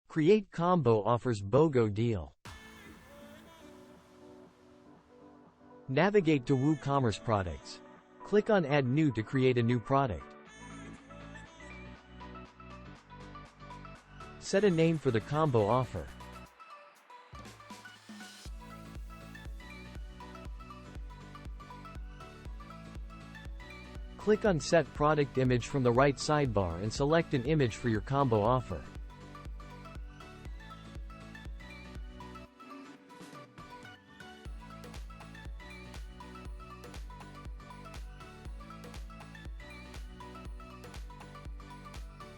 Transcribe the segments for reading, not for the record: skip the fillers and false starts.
Create combo offers BOGO deal. Navigate to WooCommerce products. Click on Add New to create a new product. Set a name for the combo offer. Click on Set Product Image from the right sidebar and select an image for your combo offer.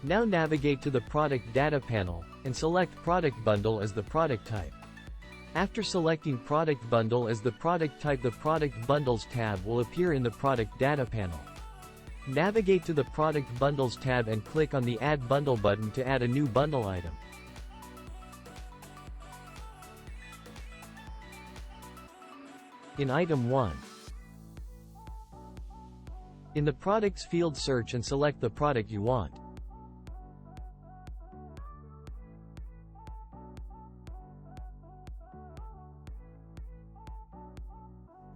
Now navigate to the Product Data panel, and select Product Bundle as the product type. After selecting Product Bundle as the product type, the Product Bundles tab will appear in the Product Data panel. Navigate to the Product Bundles tab and click on the Add Bundle button to add a new bundle item. In Item 1. In the Products field, search and select the product you want.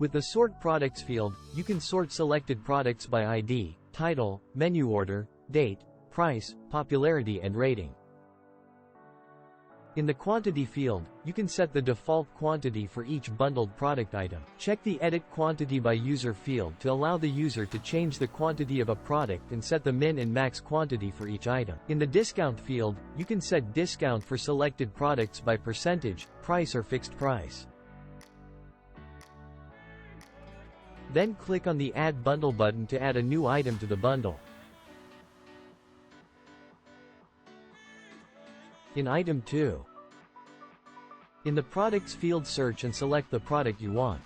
With the Sort Products field, you can sort selected products by ID, title, menu order, date, price, popularity and rating. In the Quantity field, you can set the default quantity for each bundled product item. Check the Edit Quantity by User field to allow the user to change the quantity of a product and set the min and max quantity for each item. In the Discount field, you can set discount for selected products by percentage, price or fixed price. Then click on the Add Bundle button to add a new item to the bundle. In Item 2. In the Products field, search and select the product you want.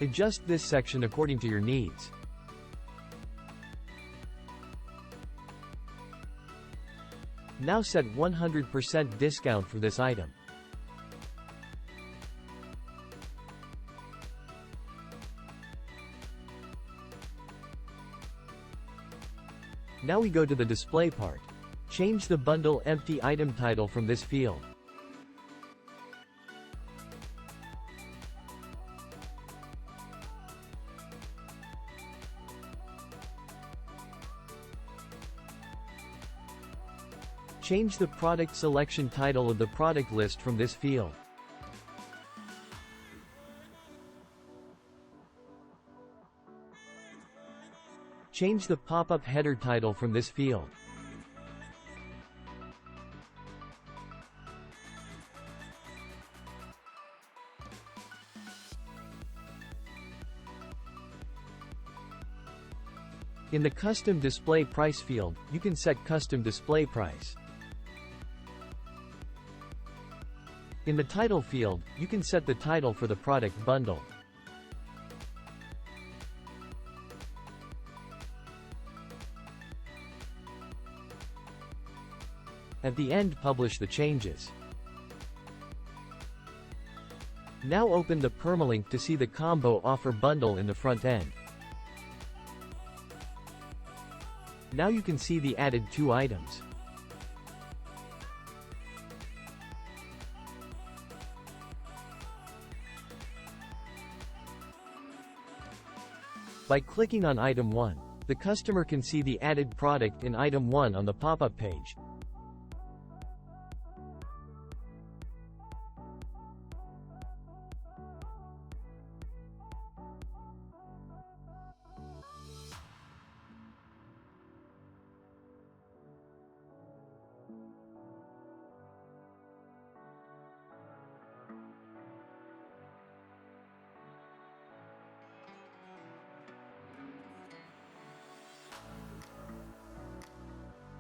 Adjust this section according to your needs. Now set 100% discount for this item. Now we go to the display part. Change the bundle empty item title from this field. Change the product selection title of the product list from this field. Change the pop-up header title from this field. In the Custom Display Price field, you can set custom display price. In the Title field, you can set the title for the product bundle. At the end, publish the changes. Now open the permalink to see the combo offer bundle in the front end. Now you can see the added 2 items. By clicking on Item 1, the customer can see the added product in Item 1 on the pop-up page.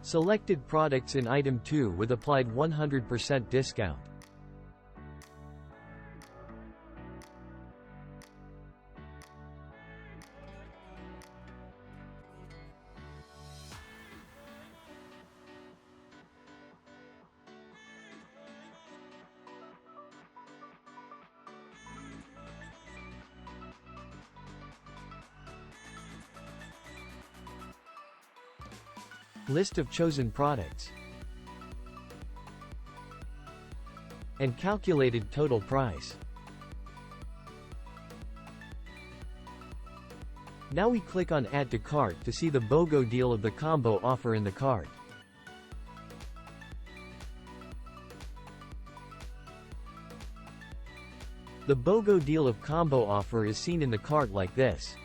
Selected products in Item 2 with applied 100% discount. list of chosen products, and calculated total price. Now we click on Add to Cart to see the BOGO deal of the combo offer in the cart. The BOGO deal of combo offer is seen in the cart like this.